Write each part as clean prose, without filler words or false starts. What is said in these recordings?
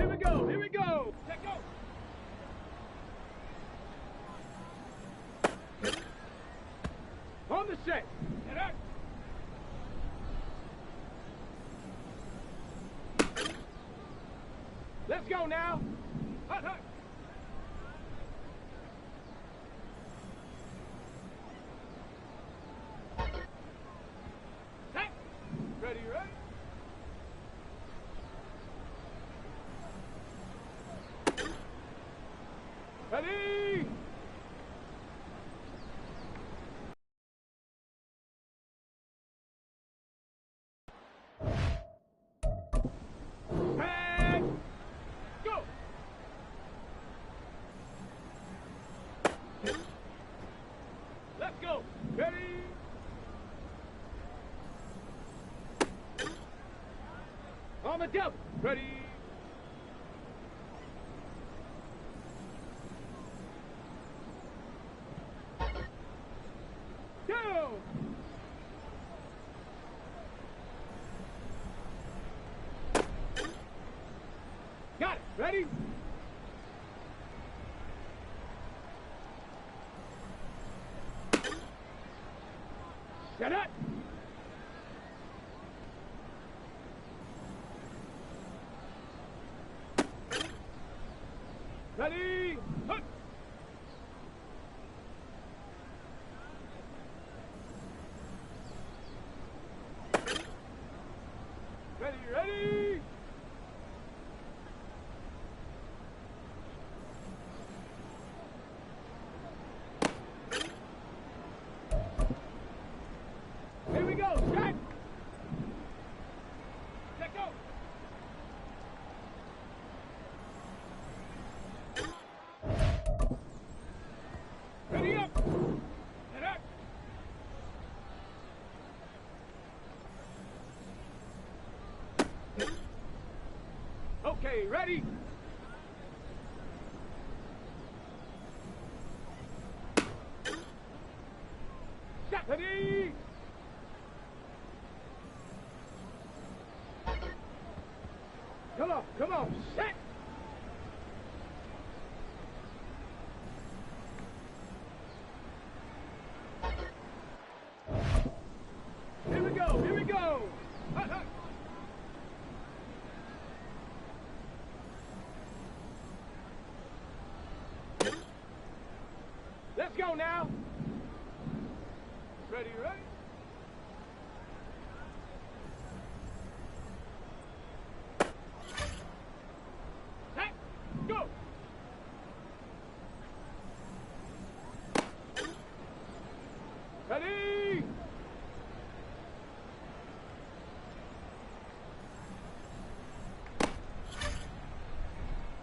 Here we go. Here we go. Check go. On the set. Get up. Let's go now. Hut, hut. Set. Ready, ready. Ready. Let's go. Ready? On the double. Ready? Go! Got it. Ready? Set it! Ready? Hunt! Ready, ready! Here we go, set! Let go! Ready up! Set up! Okay, ready? Set! Ready! Come on, set! Here we go, here we go! Hut, hut. Let's go now! Ready, ready? Set, go! Ready?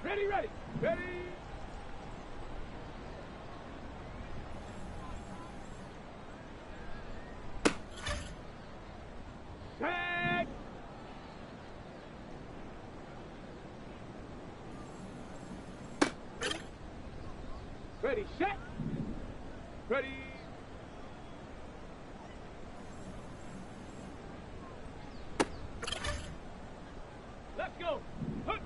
Ready, ready, ready! Set! Ready, set! Ready! Let's go! Hunt!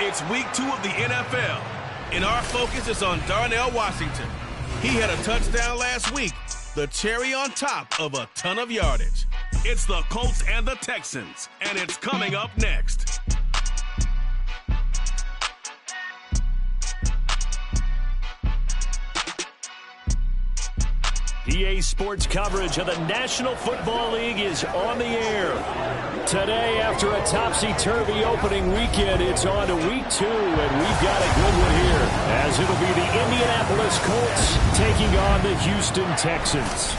It's week 2 of the NFL, and our focus is on Darnell Washington. He had a touchdown last week, the cherry on top of a ton of yardage. It's the Colts and the Texans, and it's coming up next. EA Sports coverage of the National Football League is on the air. Today, after a topsy-turvy opening weekend, it's on to week 2, and we've got a good one here, as it'll be the Indianapolis Colts taking on the Houston Texans.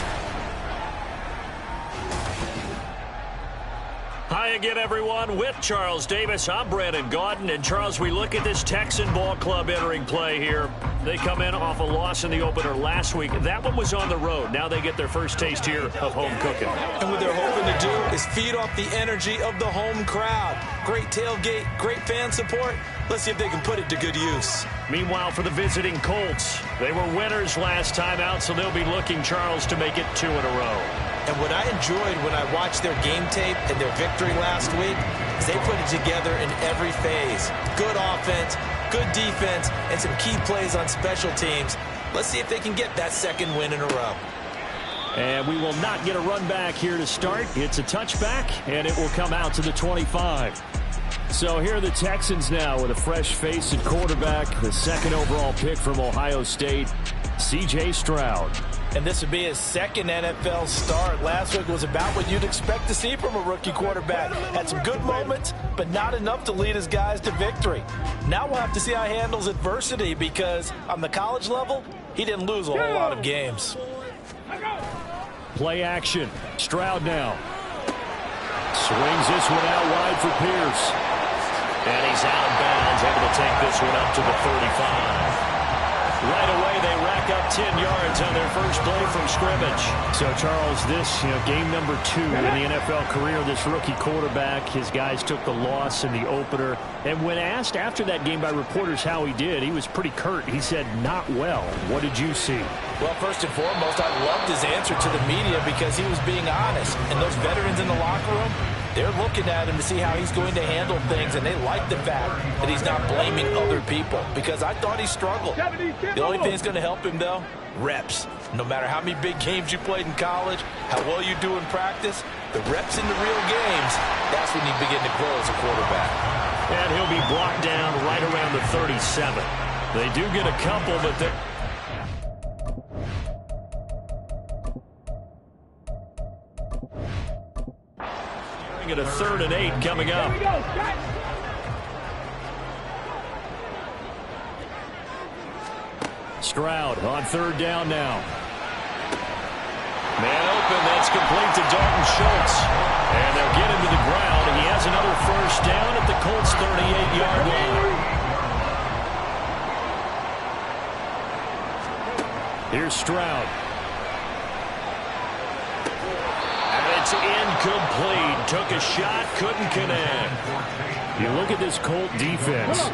Hi again, everyone. With Charles Davis, I'm Brandon Gaudin. And, Charles, we look at this Texan ball club entering play here. They come in off a loss in the opener last week. That one was on the road. Now they get their first taste here of home cooking. And what they're hoping to do is feed off the energy of the home crowd. Great tailgate, great fan support. Let's see if they can put it to good use. Meanwhile, for the visiting Colts, they were winners last time out, so they'll be looking, Charles, to make it 2 in a row. And what I enjoyed when I watched their game tape and their victory last week is they put it together in every phase. Good offense, good defense, and some key plays on special teams. Let's see if they can get that second win in a row. And we will not get a run back here to start. It's a touchback, and it will come out to the 25. So here are the Texans now with a fresh face at quarterback, the second overall pick from Ohio State, C.J. Stroud. And this would be his second NFL start. Last week was about what you'd expect to see from a rookie quarterback. Had some good moments, but not enough to lead his guys to victory. Now we'll have to see how he handles adversity, because on the college level, he didn't lose a whole lot of games. Play action. Stroud now. Swings this one out wide for Pierce. And he's out of bounds, able to take this one up to the 35. Right away, they rack up 10 yards on their first play from scrimmage. So, Charles, this, game number 2 in the NFL career, this rookie quarterback, his guys took the loss in the opener. And when asked after that game by reporters how he did, he was pretty curt. He said, not well. What did you see? Well, first and foremost, I loved his answer to the media because he was being honest. And those veterans in the locker room, they're looking at him to see how he's going to handle things, and they like the fact that he's not blaming other people, because I thought he struggled. The only thing that's going to help him, though, reps. No matter how many big games you played in college, how well you do in practice, the reps in the real games, that's when you begin to grow as a quarterback. And he'll be blocked down right around the 37. They do get a couple, but they're... at a 3rd and 8 coming up. Stroud on 3rd down now. Man open, that's complete to Dalton Schultz. And they'll get him to the ground, and he has another first down at the Colts' 38-yard line. Here's Stroud. It's incomplete. Took a shot, couldn't connect. You look at this Colt defense.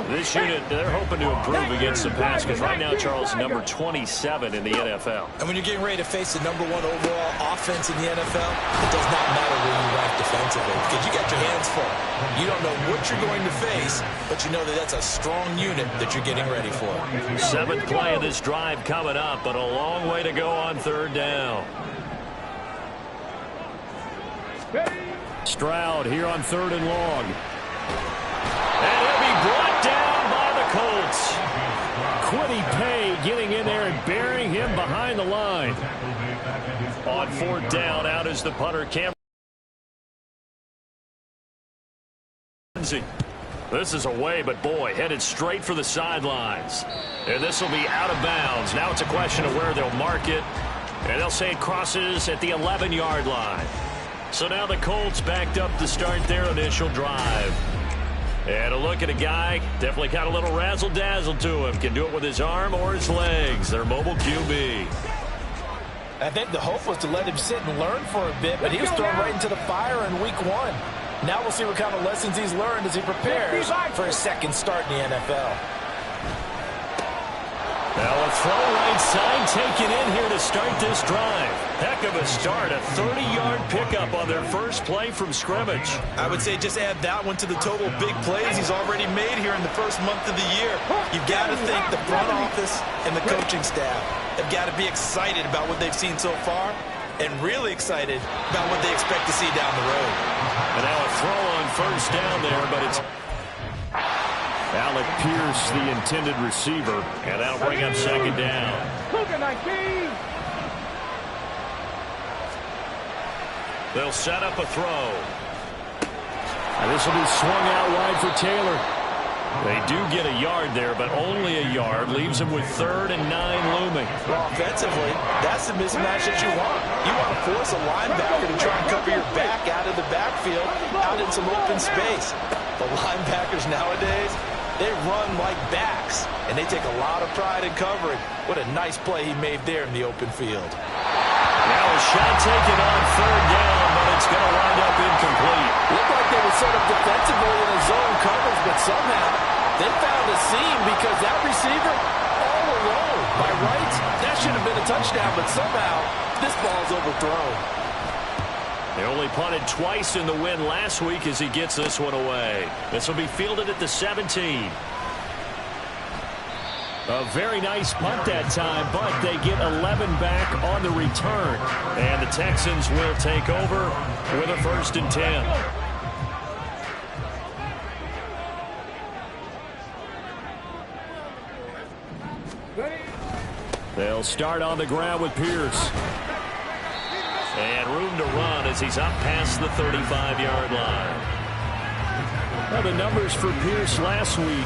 This unit, they're hoping to improve against the pass, because right now, Charles, number 27 in the NFL. And when you're getting ready to face the number 1 overall offense in the NFL, it does not matter where you rank defensively, because you got your hands full. You don't know what you're going to face, but you know that that's a strong unit that you're getting ready for. 7th play of this drive coming up, but a long way to go on 3rd down. Stroud here on 3rd and long. And he'll be brought down by the Colts. Quiddy Pay getting in there and burying him behind the line. On 4th down, out is the punter, Cam. This is away, but boy, headed straight for the sidelines. And this will be out of bounds. Now it's a question of where they'll mark it. And they'll say it crosses at the 11-yard line. So now the Colts backed up to start their initial drive. And a look at a guy, definitely got a little razzle-dazzle to him. Can do it with his arm or his legs. Their mobile QB. I think the hope was to let him sit and learn for a bit, but he was thrown right into the fire in week 1. Now we'll see what kind of lessons he's learned as he prepares for his second start in the NFL. Now a throw right side taken in here to start this drive. Heck of a start, a 30-yard pickup on their first play from scrimmage. I would say just add that one to the total big plays he's already made here in the first month of the year. You've got to think the front office and the coaching staff have got to be excited about what they've seen so far and really excited about what they expect to see down the road. And now a throw on first down there, but it's Alec Pierce, the intended receiver, and that'll bring up second down. They'll set up a throw. This will be swung out wide for Taylor. They do get a yard there, but only a yard. Leaves them with 3rd and 9 looming. Well, offensively, that's the mismatch that you want. You want to force a linebacker to try and cover your back out of the backfield, out in some open space. The linebackers nowadays, they run like backs, and they take a lot of pride in covering. What a nice play he made there in the open field. Now a shot taken on 3rd down, but it's going to wind up incomplete. Looked like they were set up defensively in a zone coverage, but somehow they found a seam because that receiver all alone. By rights, that should have been a touchdown, but somehow this ball's overthrown. They only punted twice in the win last week as he gets this one away. This will be fielded at the 17. A very nice punt that time, but they get 11 back on the return. And the Texans will take over with a 1st and 10. They'll start on the ground with Pierce. And room to run as he's up past the 35-yard line. Now the numbers for Pierce last week,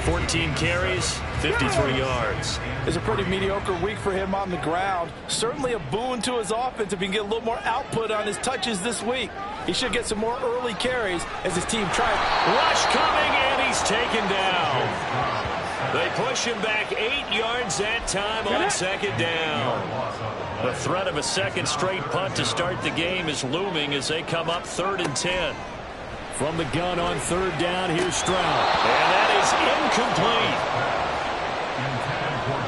14 carries, 53 yards. It's a pretty mediocre week for him on the ground. Certainly a boon to his offense if he can get a little more output on his touches this week. He should get some more early carries as his team tries. Rush coming, and he's taken down. They push him back 8 yards that time on 2nd down. The threat of a second straight punt to start the game is looming as they come up 3rd and 10. From the gun on 3rd down, here's Stroud. And that is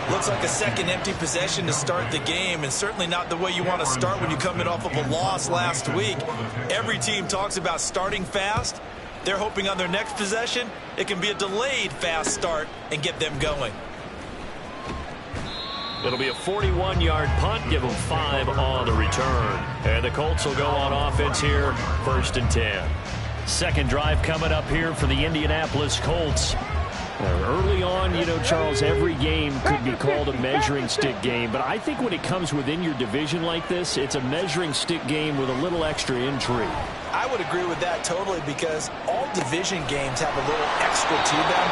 incomplete. Looks like a second empty possession to start the game, and certainly not the way you want to start when you're coming off of a loss last week. Every team talks about starting fast. They're hoping on their next possession, it can be a delayed fast start and get them going. It'll be a 41-yard punt, give them 5 on the return. And the Colts will go on offense here, 1st and 10. Second drive coming up here for the Indianapolis Colts. Early on, you know, Charles, every game could be called a measuring stick game. But I think when it comes within your division like this, it's a measuring stick game with a little extra intrigue. I would agree with that totally because all division games have a little extra to them.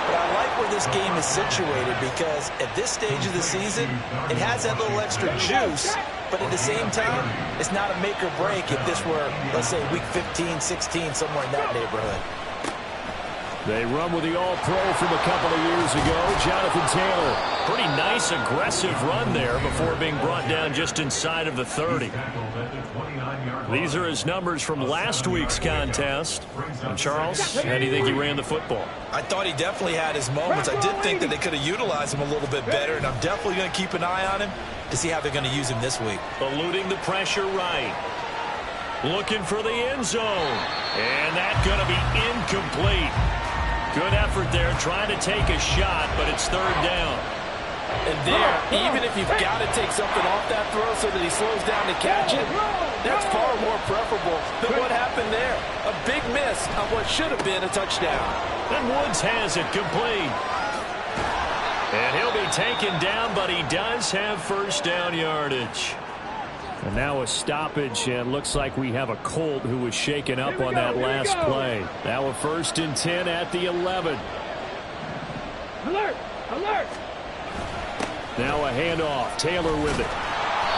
But I like where this game is situated because at this stage of the season, it has that little extra juice. But at the same time, it's not a make or break if this were, let's say, week 15, 16, somewhere in that neighborhood. They run with the All-Pro from a couple of years ago, Jonathan Taylor. Pretty nice, aggressive run there before being brought down just inside of the 30. These are his numbers from last week's contest. And Charles, how do you think he ran the football? I thought he definitely had his moments. I did think that they could have utilized him a little bit better, and I'm definitely going to keep an eye on him to see how they're going to use him this week. Eluding the pressure right. Looking for the end zone. And that's going to be incomplete. Good effort there, trying to take a shot, but it's 3rd down. And there, even if you've got to take something off that throw so that he slows down to catch it, that's far more preferable than what happened there. A big miss on what should have been a touchdown. And Woods has it complete. And he'll be taken down, but he does have 1st down yardage. And now a stoppage, and looks like we have a Colt who was shaken up on that last play. Now a 1st and 10 at the 11. Alert! Alert! Now a handoff. Taylor with it.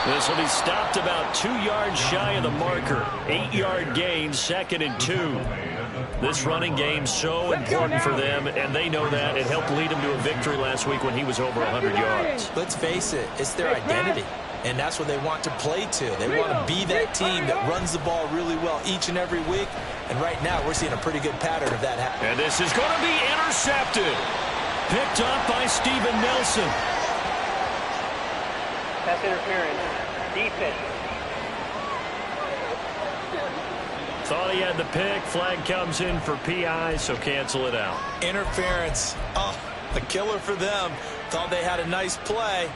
This will be stopped about 2 yards shy of the marker. 8-yard gain, 2nd and 2. This running game so important for them, and they know that. It helped lead him to a victory last week when he was over 100 yards. Let's face it, it's their identity. And that's what they want to play to. They want to be that team that runs the ball really well each and every week. And right now, we're seeing a pretty good pattern of that happening. And this is going to be intercepted. picked up by Steven Nelson. Pass interference. Defense. Thought he had the pick. Flag comes in for PI, so cancel it out. Interference. Oh, the killer for them. Thought they had a nice play.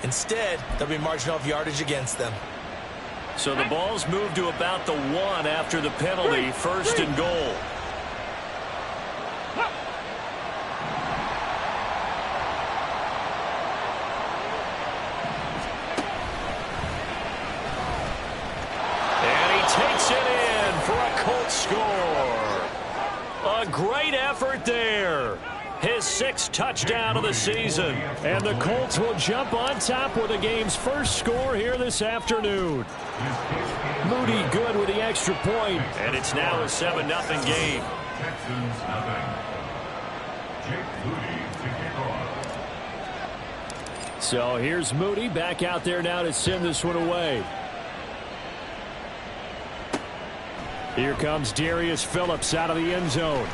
Instead, they'll be marching off yardage against them. So the ball's moved to about the 1 after the penalty. First and goal. And he takes it in for a Colts score. A great effort there. His 6th touchdown of the season. And the Colts will jump on top with the game's first score here this afternoon. Moody good with the extra point. And it's now a 7-0 game. Texans nothing. Jake Moody to kick off. So here's Moody back out there now to send this one away. Here comes Darius Phillips out of the end zone.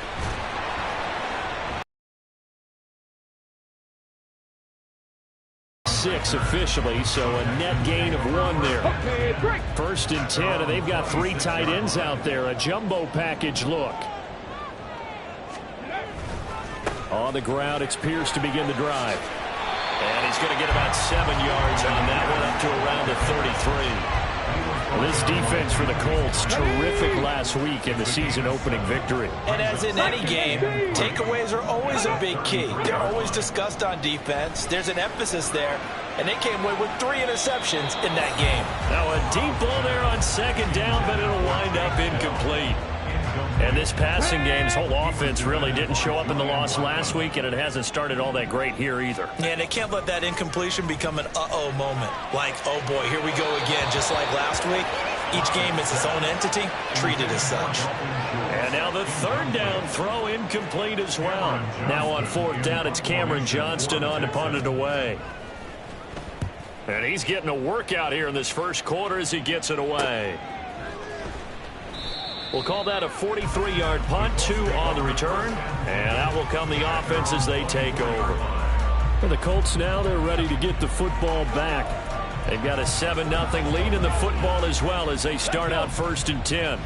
Six officially, so a net gain of 1 there. First and 10, and they've got 3 tight ends out there. A jumbo package look. On the ground, it's Pierce to begin the drive. And he's going to get about 7 yards on that one, up to around the 33. Well, this defense for the Colts, terrific last week in the season-opening victory. And as in any game, takeaways are always a big key. They're always discussed on defense. There's an emphasis there, and they came away with 3 interceptions in that game. Now a deep ball there on second down, but it'll wind up incomplete. And this passing game's whole offense really didn't show up in the loss last week, and it hasn't started all that great here either. And they can't let that incompletion become an uh-oh moment. Like, oh boy, here we go again, just like last week. Each game is its own entity, treated as such. And now the 3rd down throw incomplete as well. Now on 4th down, it's Cameron Johnston on to punt it away. And he's getting a workout here in this first quarter as he gets it away. We'll call that a 43-yard punt, 2 on the return. And out will come the offense as they take over. For the Colts now, they're ready to get the football back. They've got a 7-0 lead in the football as well as they start out 1st and 10.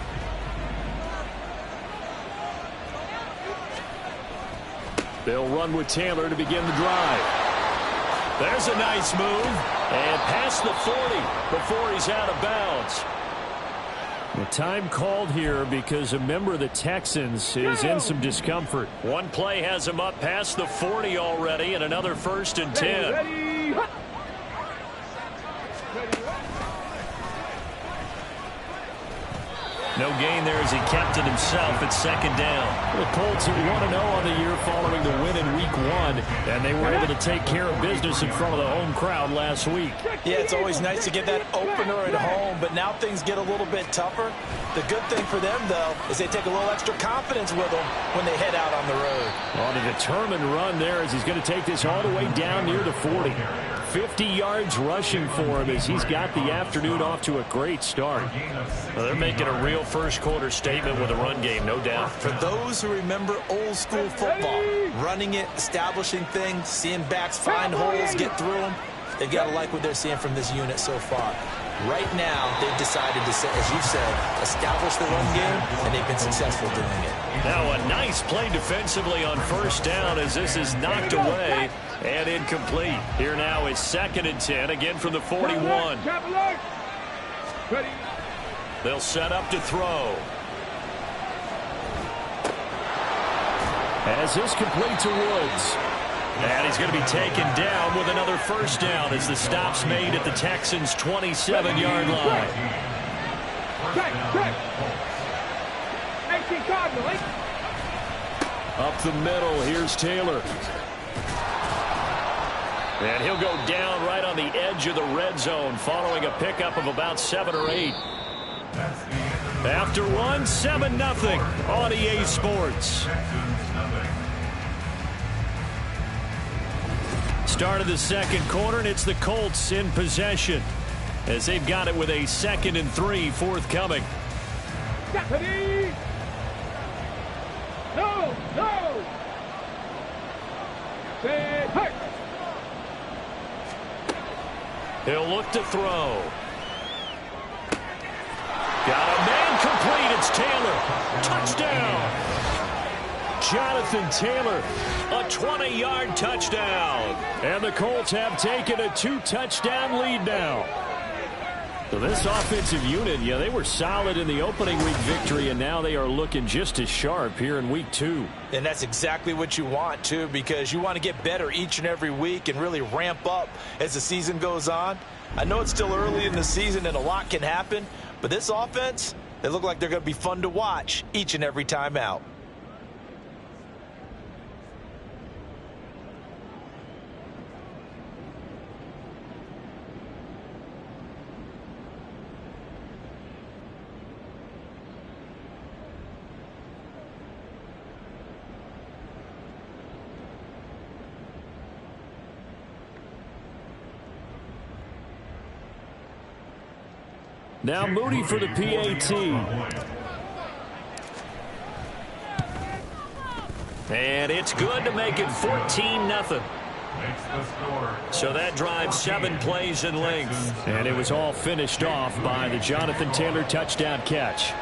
They'll run with Taylor to begin the drive. There's a nice move. And past the 40 before he's out of bounds. The time called here because a member of the Texans is in some discomfort. One play has him up past the 40 already, and another 1st and 10. No gain there as he kept it himself at 2nd down. The Colts at 1-0 on the year following the win in Week 1, and they were able to take care of business in front of the home crowd last week. Yeah, it's always nice to get that opener at home, but now things get a little bit tougher. The good thing for them, though, is they take a little extra confidence with them when they head out on the road. On a determined run there as he's going to take this all the way down near the 40. 50 yards rushing for him as he's got the afternoon off to a great start. Well, they're making a real first quarter statement with a run game, no doubt. For those who remember old school football, running it, establishing things, seeing backs find holes, get through them, they've got to like what they're seeing from this unit so far. Right now, they've decided to, as you said, establish the run game, and they've been successful doing it. Now a nice play defensively on 1st down as this is knocked away and incomplete. Here now is 2nd and 10, again from the 41. They'll set up to throw. As this complete to Woods. And he's going to be taken down with another 1st down as the stop's made at the Texans' 27-yard line. Up the middle, here's Taylor. And he'll go down right on the edge of the red zone following a pickup of about 7 or 8. After one, 7-0 on EA Sports. Start of the 2nd quarter, and it's the Colts in possession as they've got it with a 2nd and 3 forthcoming. No! Say, hey! He'll look to throw. Got a man complete. It's Taylor. Touchdown. Jonathan Taylor, a 20-yard touchdown. And the Colts have taken a 2-touchdown lead now. So this offensive unit, yeah, they were solid in the opening week victory, and now they are looking just as sharp here in week 2. And that's exactly what you want, too, because you want to get better each and every week and really ramp up as the season goes on. I know it's still early in the season and a lot can happen, but this offense, they look like they're going to be fun to watch each and every time out. Now Moody for the PAT. And it's good to make it 14-0. So that drives 7 plays in length. And it was all finished off by the Jonathan Taylor touchdown catch.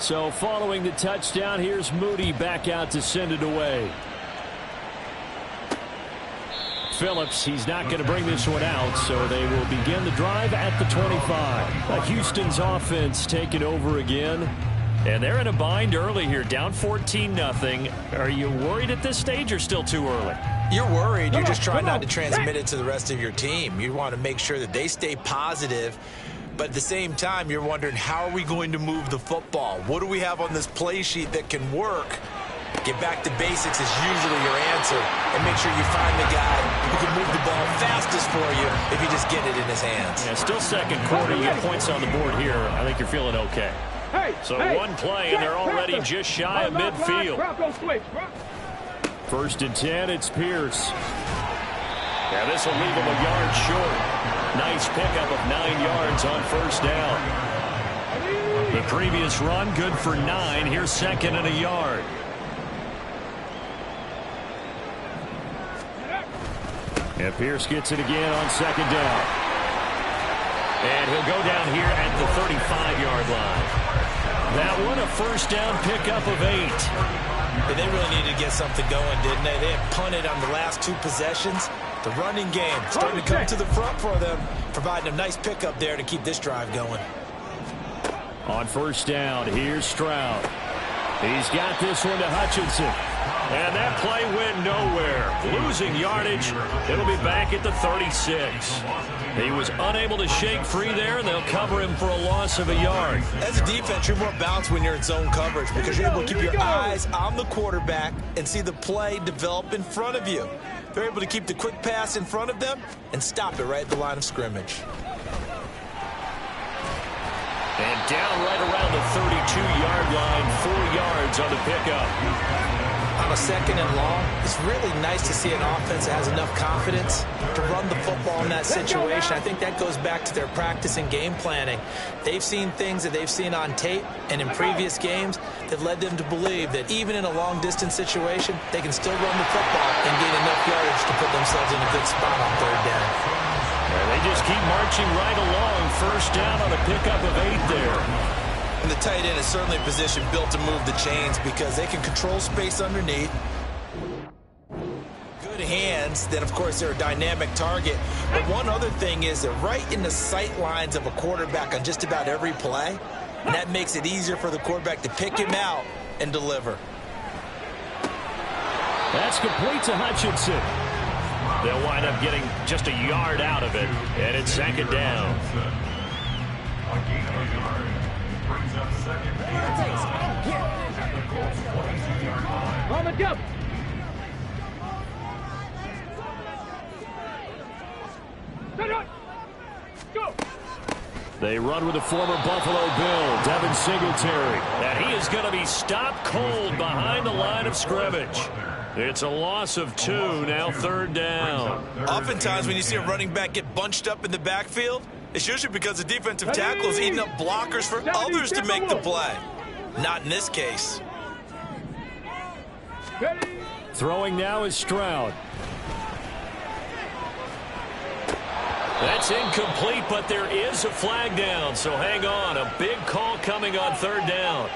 So following the touchdown, here's Moody back out to send it away. Phillips, he's not going to bring this one out, so they will begin the drive at the 25. Houston's offense taking over again. And they're in a bind early here, down 14-0. Are you worried at this stage or still too early? You're worried. You're just trying not to transmit it to the rest of your team. You want to make sure that they stay positive. But at the same time, you're wondering, how are we going to move the football? What do we have on this play sheet that can work? Get back to basics is usually your answer. And make sure you find the guy who can move the ball fastest for you if you just get it in his hands. Yeah, still second quarter. You get points on the board here. I think you're feeling okay. So one play, and they're already just shy of midfield. First and 10, it's Pierce. Yeah, this will leave him a yard short. Nice pickup of 9 yards on first down. The previous run, good for 9. Here's second and a yard. And Pierce gets it again on second down. And he'll go down here at the 35-yard line. That one, a first down pickup of 8. But they really needed to get something going, didn't they? They had punted on the last 2 possessions. The running game starting to come to the front for them, providing a nice pickup there to keep this drive going. On first down, here's Stroud. He's got this one to Hutchinson. And that play went nowhere. Losing yardage. It'll be back at the 36. He was unable to shake free there, and they'll cover him for a loss of a yard. As a defense, you're more balanced when you're in zone coverage because you're able to keep your eyes on the quarterback and see the play develop in front of you. They're able to keep the quick pass in front of them and stop it right at the line of scrimmage. And down right around the 32-yard line, 4 yards on the pickup. On a second and long, it's really nice to see an offense that has enough confidence to run the football in that situation. I think that goes back to their practice and game planning. They've seen things that they've seen on tape and in previous games that led them to believe that even in a long-distance situation, they can still run the football and gain enough yardage to put themselves in a good spot on third down. And they just keep marching right along. First down on a pickup of 8 there. And the tight end is certainly a position built to move the chains because they can control space underneath. Good hands, then of course they're a dynamic target. But one other thing is they're right in the sight lines of a quarterback on just about every play. And that makes it easier for the quarterback to pick him out and deliver. That's complete to Hutchinson. They'll wind up getting just a yard out of it. And it's second down. On the jump. Go. They run with the former Buffalo Bill, Devin Singletary. And he is going to be stopped cold behind the line of scrimmage. It's a loss of 2, now third down. Oftentimes when you see a running back get bunched up in the backfield, it's usually because the defensive tackle is eating up blockers for others to make the play. Not in this case. Ready? Throwing now is Stroud. That's incomplete, but there is a flag down, so hang on. A big call coming on third down.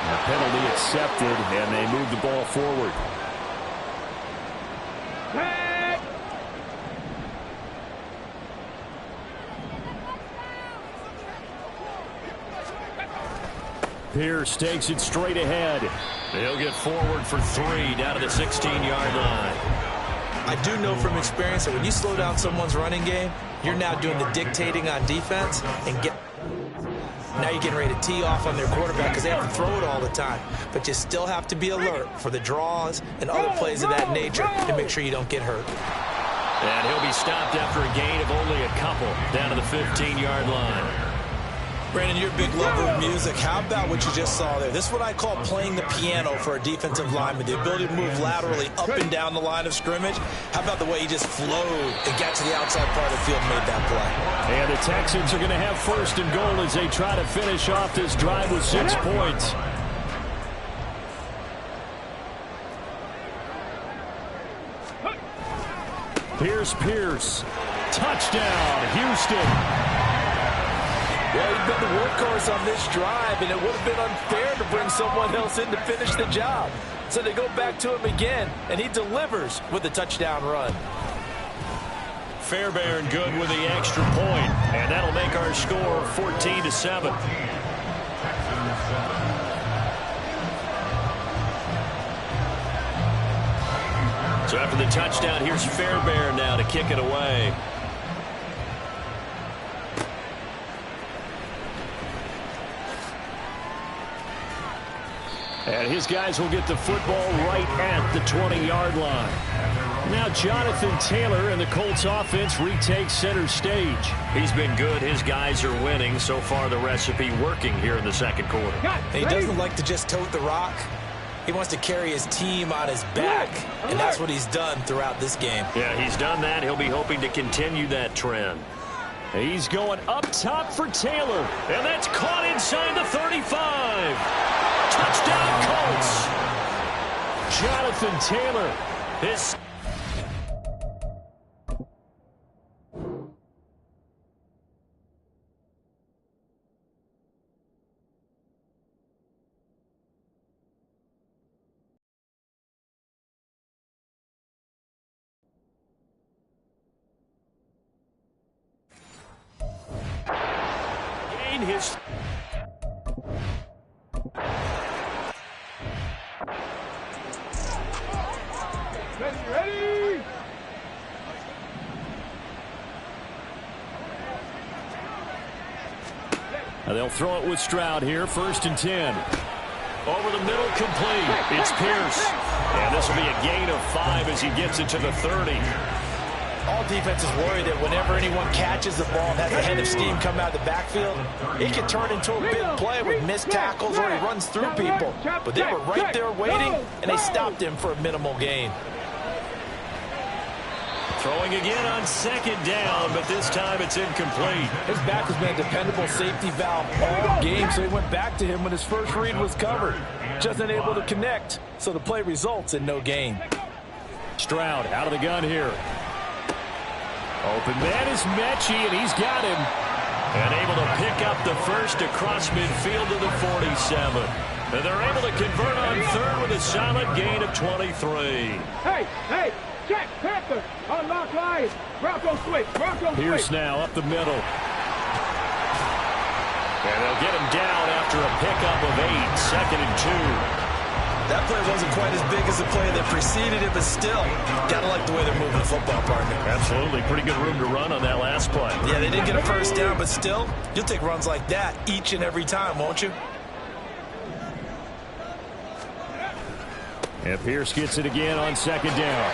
The penalty accepted, and they move the ball forward. Tag! Pierce takes it straight ahead. They'll get forward for 3 down to the 16-yard line. I do know from experience that when you slow down someone's running game, you're now doing the dictating on defense and now you're getting ready to tee off on their quarterback because they have to throw it all the time. But you still have to be alert for the draws and other plays of that nature to make sure you don't get hurt. And he'll be stopped after a gain of only a couple down to the 15-yard line. Brandon, you're a big lover of music. How about what you just saw there? This is what I call playing the piano for a defensive lineman, the ability to move laterally up and down the line of scrimmage. How about the way he just flowed and got to the outside part of the field and made that play? And the Texans are going to have first and goal as they try to finish off this drive with 6 points. Pierce. Touchdown, Houston. Well, he's been the workhorse on this drive, and it would have been unfair to bring someone else in to finish the job. So they go back to him again, and he delivers with a touchdown run. Fairbairn good with the extra point, and that'll make our score 14-7. So after the touchdown, here's Fairbairn now to kick it away. And his guys will get the football right at the 20-yard line. Now Jonathan Taylor and the Colts offense retake center stage. He's been good. His guys are winning. So far the recipe working here in the second quarter. And he doesn't like to just tote the rock. He wants to carry his team on his back, and that's what he's done throughout this game. Yeah, he's done that. He'll be hoping to continue that trend. He's going up top for Taylor, and that's caught inside the 35. Touchdown, Colts. Jonathan Taylor. His his Ready? They'll throw it with Stroud here, 1st and 10. Over the middle, complete. It's Pierce. And this will be a gain of 5 as he gets it to the 30. All defenses worry that whenever anyone catches the ball and has a head of steam come out of the backfield, it can turn into a big play with missed tackles or he runs through people. But they were right there waiting, and they stopped him for a minimal gain. Throwing again on 2nd down, but this time it's incomplete. His back has been a dependable safety valve all game, so he went back to him when his first read was covered. Just unable to connect, so the play results in no gain. Stroud out of the gun here. Open man is Mechie, and he's got him. And able to pick up the first across midfield to the 47. And they're able to convert on 3rd with a solid gain of 23. Hey, check, Panther, unlock line, Bronco switch, Pierce now up the middle. And they'll get him down after a pickup of 8, 2nd and 2. That play wasn't quite as big as the play that preceded it, but still, gotta like the way they're moving the football, partner. Absolutely. Pretty good room to run on that last play. Yeah, they didn't get a first down, but still, you'll take runs like that each and every time, won't you? And Pierce gets it again on 2nd down.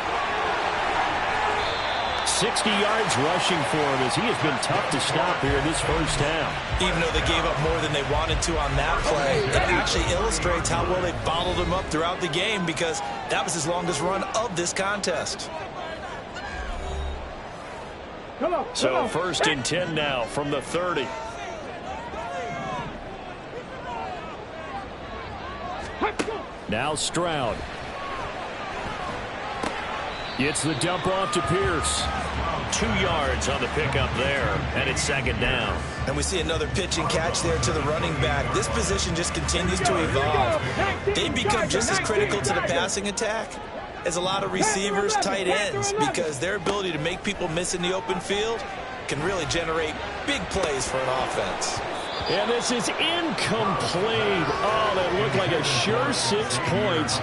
60 yards rushing for him as he has been tough to stop here in this first half. Even though they gave up more than they wanted to on that play, it actually illustrates how well they bottled him up throughout the game because that was his longest run of this contest. So 1st and 10 now from the 30. Now Stroud. Gets the dump off to Pierce. 2 yards on the pickup there, and it's second down. And we see another pitch and catch there to the running back. This position just continues to evolve. They become just as critical to the passing attack as a lot of receivers, tight ends, because their ability to make people miss in the open field can really generate big plays for an offense. And this is incomplete. Oh, that looked like a sure 6 points.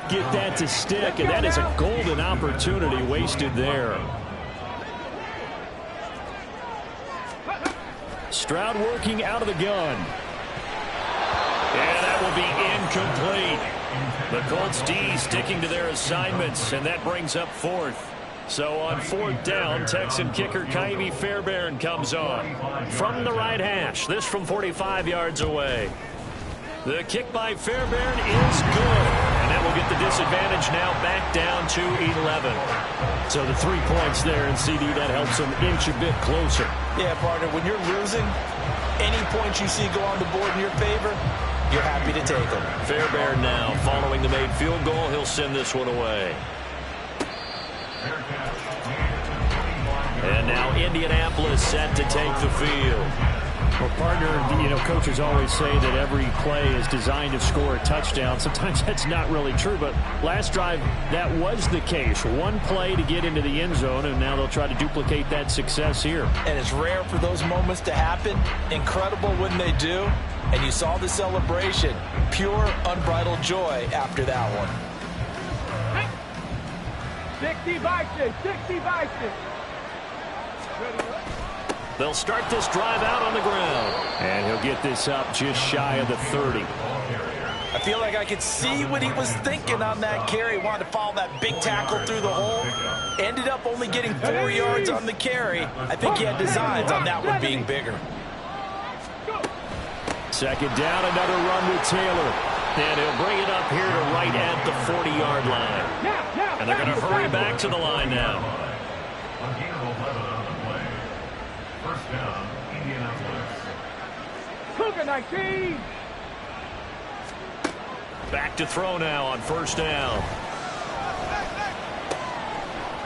Get that to stick, and that is a golden opportunity wasted there. Stroud working out of the gun. And that will be incomplete. The Colts D sticking to their assignments, and that brings up 4th. So on 4th down, Texan kicker Kaimi Fairbairn comes on. From the right hash, this from 45 yards away. The kick by Fairbairn is good. And that will get the disadvantage now back down to 11. So the 3 points there, and CD, that helps them inch a bit closer. Yeah, partner, when you're losing, any points you see go on the board in your favor, you're happy to take them. Fairbairn now, following the made field goal, he'll send this one away. And now Indianapolis set to take the field. Well, partner, you know, coaches always say that every play is designed to score a touchdown. Sometimes that's not really true, but last drive, that was the case. One play to get into the end zone, and now they'll try to duplicate that success here. And it's rare for those moments to happen. Incredible when they do. And you saw the celebration. Pure, unbridled joy after that one. 60 Vikings, 60 Vikings. They'll start this drive out on the ground. And he'll get this up just shy of the 30. I feel like I could see what he was thinking on that carry. Wanted to follow that big tackle through the hole. Ended up only getting 4 yards on the carry. I think he had designs on that one being bigger. Second down, another run with Taylor. And he'll bring it up here to right at the 40-yard line. And they're going to hurry back to the line now. A gain of 11 on the play. First down, Indianapolis. Cougar 19. Back to throw now on first down.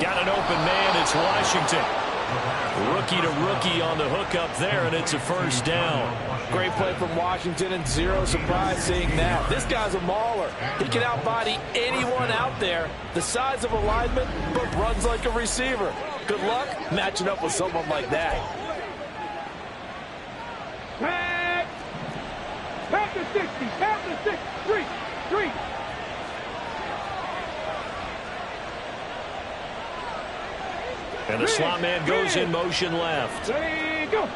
Got an open man. It's Washington. Rookie to rookie on the hookup there, and it's a first down. Great play from Washington, and zero surprise seeing that. This guy's a mauler. He can outbody anyone out there. The size of a lineman, but runs like a receiver. Good luck matching up with someone like that. Back to 60, back to 6, 3. And the slot man goes in motion left. Ready, go.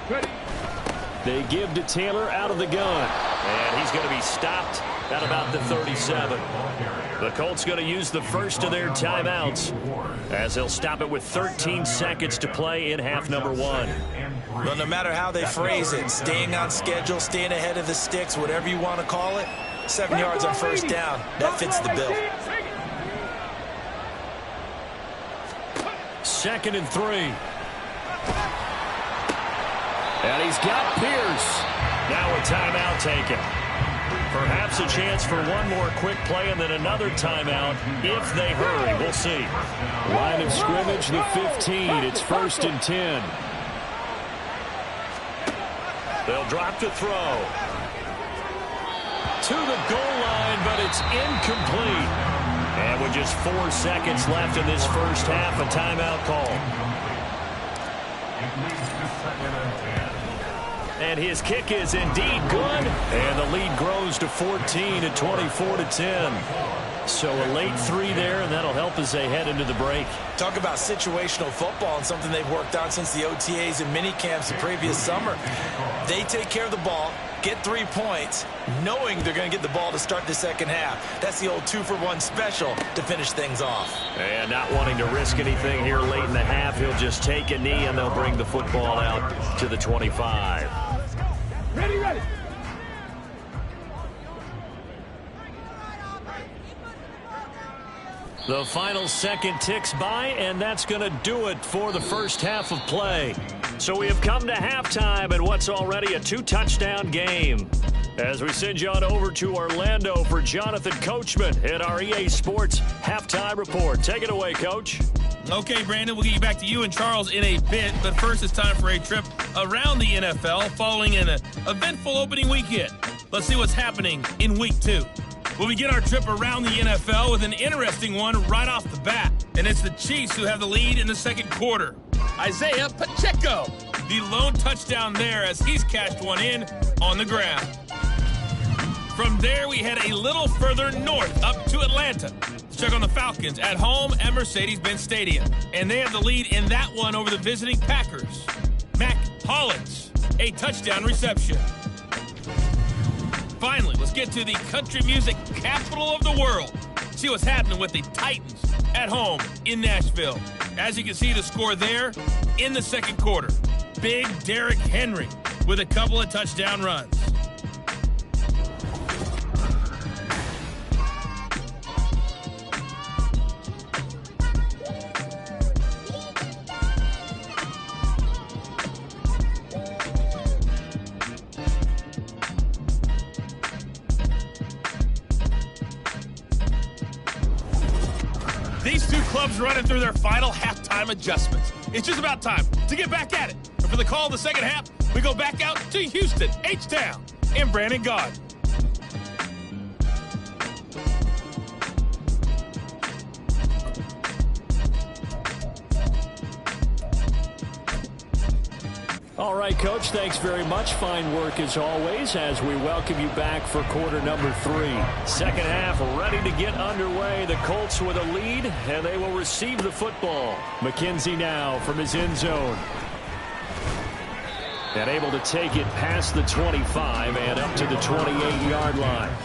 Ready. They give to Taylor out of the gun. And he's going to be stopped at about the 37. The Colts going to use the first of their timeouts as they'll stop it with 13 seconds to play in half number 1. Well, no matter how they phrase it, staying on schedule, staying ahead of the sticks, whatever you want to call it, 7 yards on first down, that fits the bill. 2nd and 3. And he's got Pierce. Now a timeout taken. Perhaps a chance for one more quick play and then another timeout if they hurry. We'll see. Line of scrimmage, the 15. It's 1st and 10. They'll drop to throw. To the goal line, but it's incomplete. And with just 4 seconds left in this first half, a timeout call. And his kick is indeed good. And the lead grows to 14 at 24-10. So a late 3 there, and that'll help as they head into the break. Talk about situational football and something they've worked on since the OTAs and mini camps the previous summer. They take care of the ball, get 3 points, knowing they're going to get the ball to start the second half. That's the old 2-for-1 special to finish things off. And not wanting to risk anything here late in the half, he'll just take a knee, and they'll bring the football out to the 25. Ready, ready. The final second ticks by, and that's going to do it for the first half of play. So we have come to halftime in what's already a 2-touchdown game. As we send you on over to Orlando for Jonathan Coachman at our EA Sports Halftime Report. Take it away, Coach. Okay, Brandon, we'll get you back to you and Charles in a bit, but first it's time for a trip around the NFL following an eventful opening weekend. Let's see what's happening in Week 2. We'll begin our trip around the NFL with an interesting one right off the bat, and it's the Chiefs who have the lead in the second quarter. Isaiah Pacheco, the lone touchdown there as he's cashed one in on the ground. From there, we head a little further north up to Atlanta to check on the Falcons at home at Mercedes-Benz Stadium. And they have the lead in that one over the visiting Packers. Mac Hollins, a touchdown reception. Finally, let's get to the country music capital of the world. See what's happening with the Titans at home in Nashville. As you can see, the score there in the second quarter. Big Derrick Henry with a couple of touchdown runs. These two clubs running through their final halftime adjustments. It's just about time to get back at it. And for the call of the second half, we go back out to Houston, H-Town, and Brandon God. All right, Coach, thanks very much. Fine work as always as we welcome you back for quarter number 3. Second half ready to get underway. The Colts with a lead, and they will receive the football. McKenzie now from his end zone. And able to take it past the 25 and up to the 28-yard line.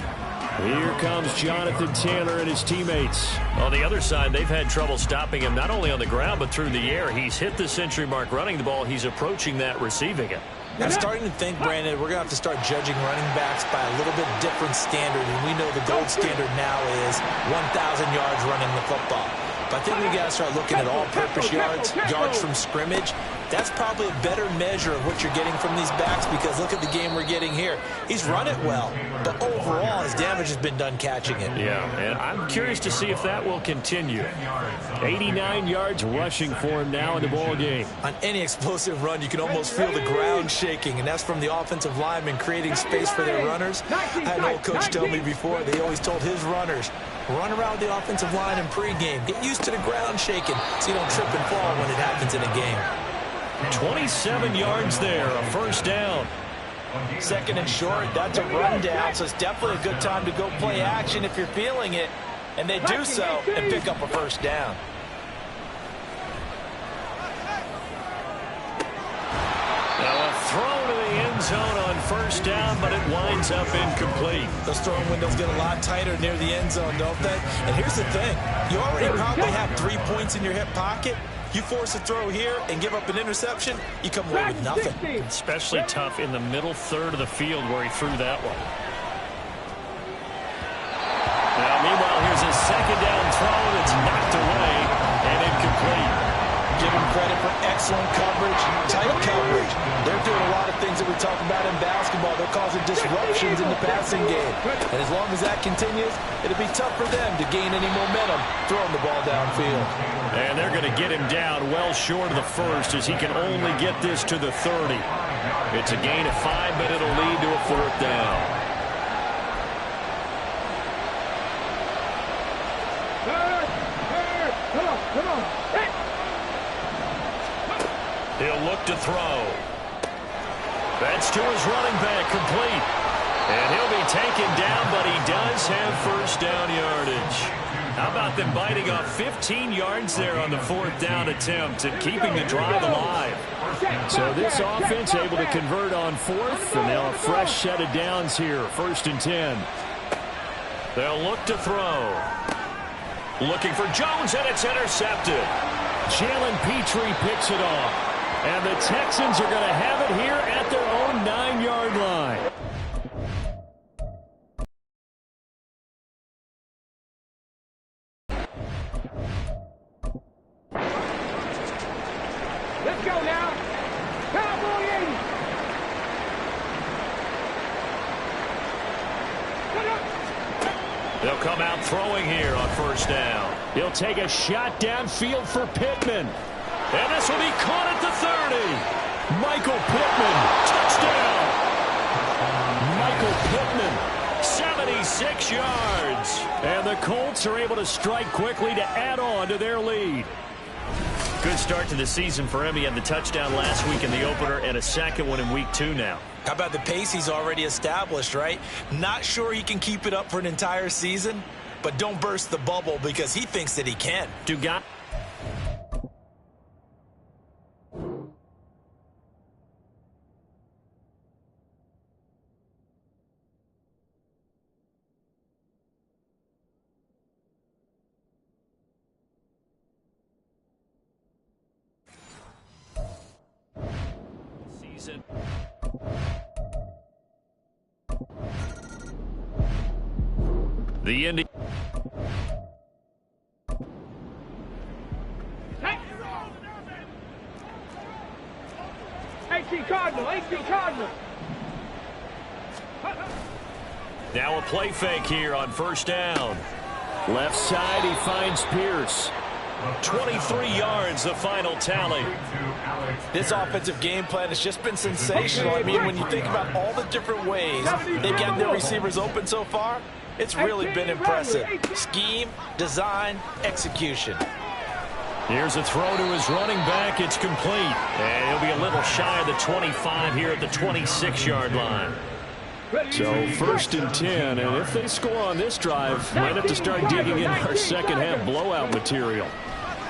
Here comes Jonathan Taylor and his teammates. On the other side, they've had trouble stopping him not only on the ground but through the air. He's hit the century mark running the ball. He's approaching that receiving it. I'm starting to think, Brandon, we're going to have to start judging running backs by a little bit different standard. And we know the gold standard now is 1,000 yards running the football. But I think we got to start looking at all-purpose yards, yards from scrimmage. That's probably a better measure of what you're getting from these backs because look at the game we're getting here. He's run it well, but overall his damage has been done catching it. Yeah, and I'm curious to see if that will continue. 89 yards rushing for him now in the ball game. On any explosive run, you can almost feel the ground shaking, and that's from the offensive linemen creating space for their runners. I had an old coach tell me before, they always told his runners, run around the offensive line in pregame. Get used to the ground shaking so you don't trip and fall when it happens in a game. 27 yards there, a first down. Second and short, that's a run down, so it's definitely a good time to go play action if you're feeling it. And they do so and pick up a first down. Now a throw to the end zone on first down, but it winds up incomplete. Those throwing windows get a lot tighter near the end zone, don't they? And here's the thing. You already probably have 3 points in your hip pocket. You force a throw here and give up an interception, you come away with nothing. Especially tough in the middle third of the field where he threw that one. Now, meanwhile, here's a second down throw that's knocked away and incomplete. Give him credit for excellent coverage, tight coverage. They're doing a lot of things that we talk about in basketball. They're causing disruptions in the passing game. And as long as that continues, it'll be tough for them to gain any momentum throwing the ball downfield. And they're going to get him down well short of the first as he can only get this to the 30. It's a gain of 5, but it'll lead to a fourth down. Come on. Hey. He'll look to throw. That's to his running back, complete. And he'll be taken down, but he does have first down yardage. How about them biting off 15 yards there on the fourth down attempt and keeping the drive alive? So this offense able to convert on fourth, and now a fresh set of downs here, 1st and 10. They'll look to throw. Looking for Jones, and it's intercepted. Jalen Petrie picks it off. And the Texans are going to have it here at their own 9-yard line. Let's go now. They'll come out throwing here on first down. He'll take a shot downfield for Pittman. And this will be caught at the 30. Michael Pittman, touchdown. Michael Pittman, 76 yards. And the Colts are able to strike quickly to add on to their lead. Good start to the season for him. He had the touchdown last week in the opener and a second one in week 2 now. How about the pace he's already established, right? Not sure he can keep it up for an entire season, but don't burst the bubble because he thinks that he can. Season. The Indy. Cardinal. Now a play fake here on first down. Left side, he finds Pierce. 23 yards, the final tally. This offensive game plan has just been sensational. I mean, when you think about all the different ways they've gotten their receivers open so far, it's really been impressive. Scheme, design, execution. Here's a throw to his running back. It's complete. And he'll be a little shy of the 25 here at the 26-yard line. So first and 10, and if they score on this drive, might have to start digging in our second half blowout material.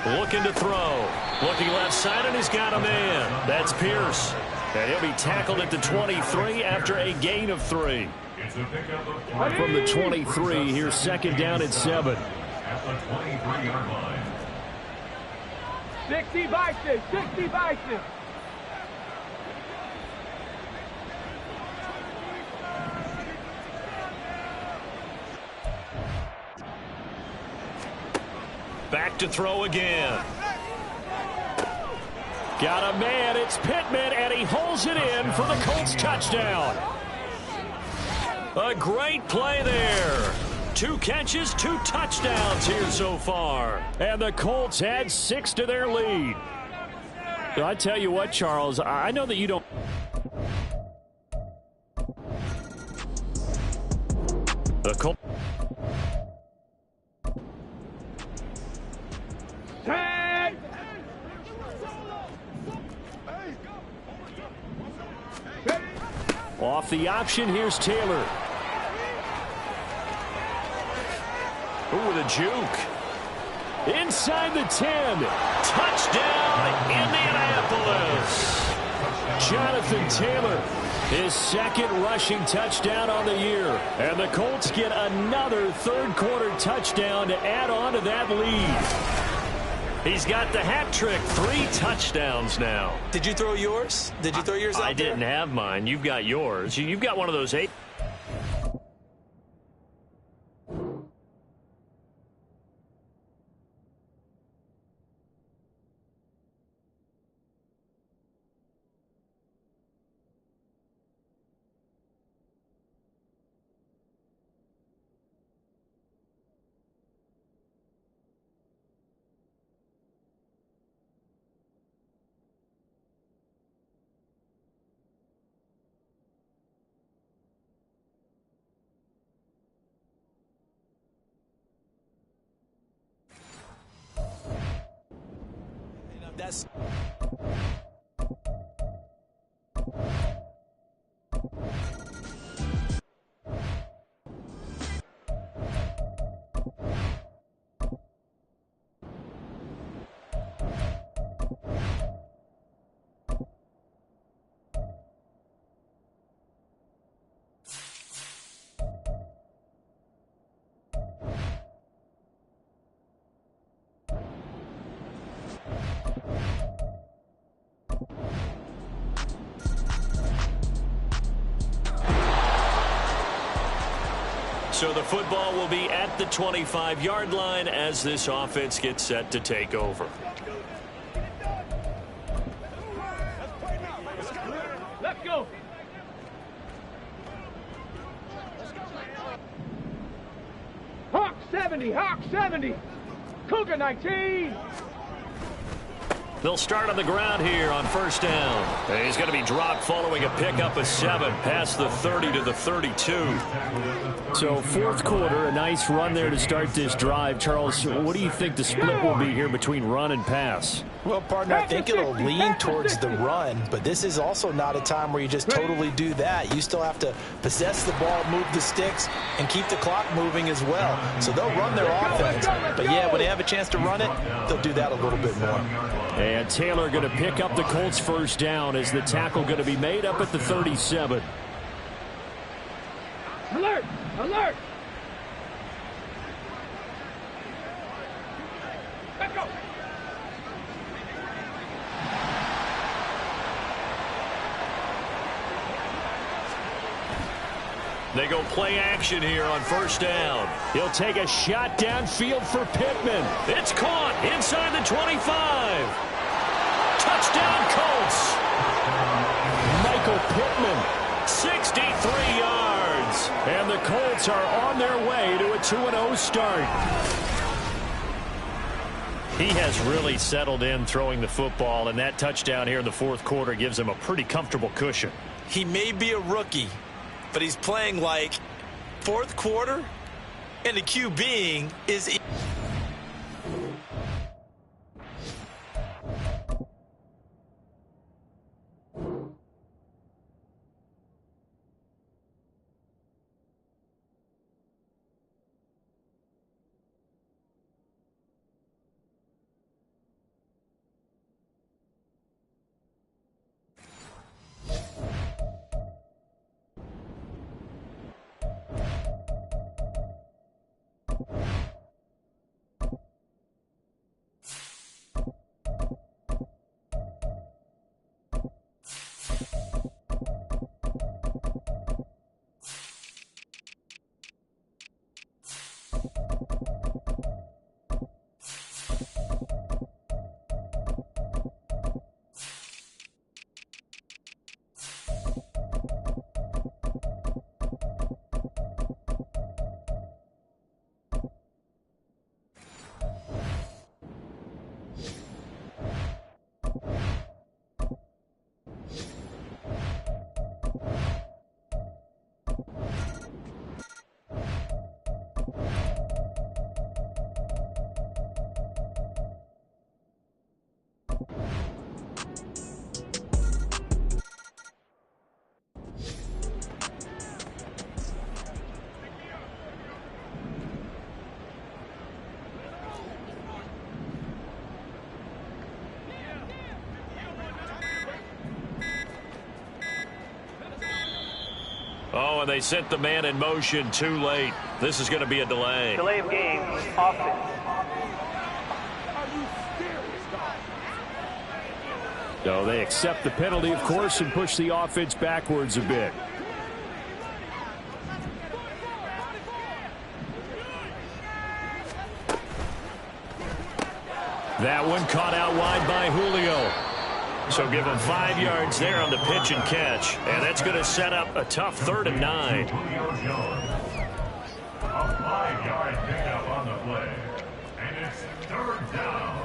Looking to throw. Looking left side, and he's got a man. That's Pierce. And he'll be tackled at the 23 after a gain of 3. From the 23, here's second down and 7. At the 23-yard line. 60 Bison. Back to throw again. Got a man, it's Pittman, and he holds it in for the Colts touchdown. A great play there. 2 catches, 2 touchdowns here so far. And the Colts add 6 to their lead. I tell you what, Charles, I know that you don't. The Colts. Off the option, here's Taylor. Ooh, the juke. Inside the 10. Touchdown, Indianapolis. Jonathan Taylor, his second rushing touchdown on the year. And the Colts get another third-quarter touchdown to add on to that lead. He's got the hat trick, 3 touchdowns now. Did you throw yours? Did you throw yours out there? I didn't have mine. You've got yours. You've got one of those 8. That's So the football will be at the 25-yard line as this offense gets set to take over. Let's go. 70, Hawk 70. Cougar 19. They'll start on the ground here on first down. He's going to be dropped following a pickup of 7 past the 30 to the 32. So fourth quarter, a nice run there to start this drive. Charles, what do you think the split will be here between run and pass? Well, partner, I think it'll lean towards the run, but this is also not a time where you just totally do that. You still have to possess the ball, move the sticks, and keep the clock moving as well. So they'll run their offense, but yeah, when they have a chance to run it, they'll do that a little bit more. And Taylor going to pick up the Colts first down as the tackle going to be made up at the 37. Alert! Alert! Let's go! They go play action here on first down. He'll take a shot downfield for Pittman. It's caught inside the 25. Touchdown Colts. Michael Pittman, 63 yards. And the Colts are on their way to a 2-0 start. He has really settled in throwing the football, and that touchdown here in the fourth quarter gives him a pretty comfortable cushion. He may be a rookie, but he's playing like fourth quarter, and the QBing is... Oh, and they sent the man in motion too late. This is going to be a delay. Delay of game, offense. So they accept the penalty, of course, and push the offense backwards a bit. That one caught out wide by Julio. So give him 5 yards there on the pitch and catch. And that's going to set up a tough 3rd and 9. A 5-yard pickup on the play. And it's 3rd down.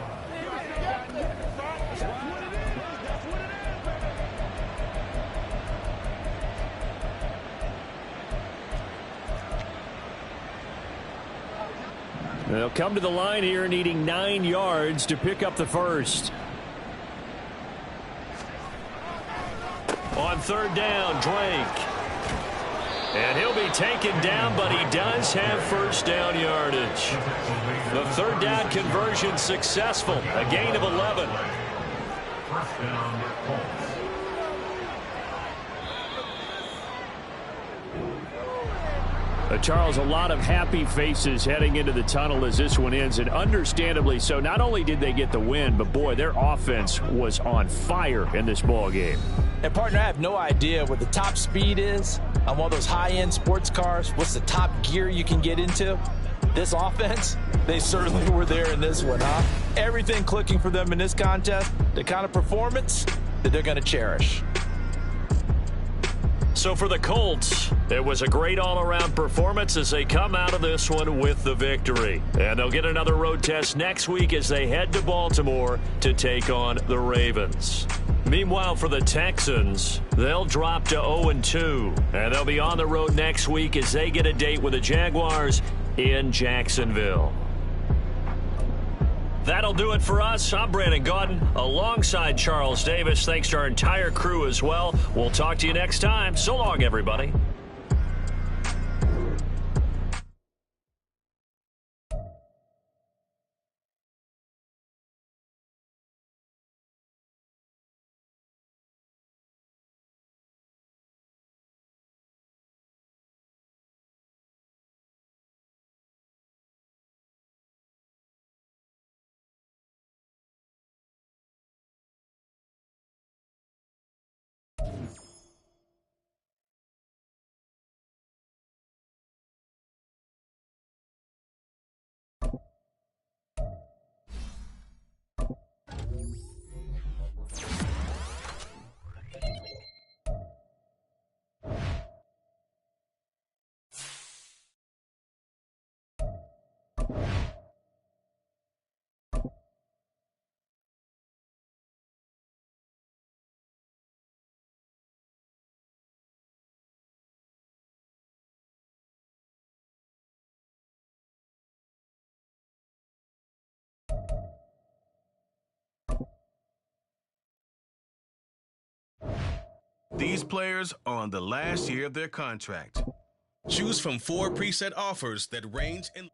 They'll come to the line here needing 9 yards to pick up the first. On 3rd down, Drake. And he'll be taken down, but he does have first down yardage. The 3rd down conversion successful. A gain of 11. First down, Colts. Charles, a lot of happy faces heading into the tunnel as this one ends, and understandably so. Not only did they get the win, but boy, their offense was on fire in this ball game. And partner, I have no idea what the top speed is on one of those high-end sports cars. What's the top gear you can get into? This offense, they certainly were there in this one, huh? Everything clicking for them in this contest, the kind of performance that they're going to cherish. So for the Colts, it was a great all-around performance as they come out of this one with the victory. And they'll get another road test next week as they head to Baltimore to take on the Ravens. Meanwhile, for the Texans, they'll drop to 0-2. And they'll be on the road next week as they get a date with the Jaguars in Jacksonville. That'll do it for us. I'm Brandon Gaudin alongside Charles Davis. Thanks to our entire crew as well. We'll talk to you next time. So long, everybody. These players are on the last year of their contract. Choose from 4 preset offers that range in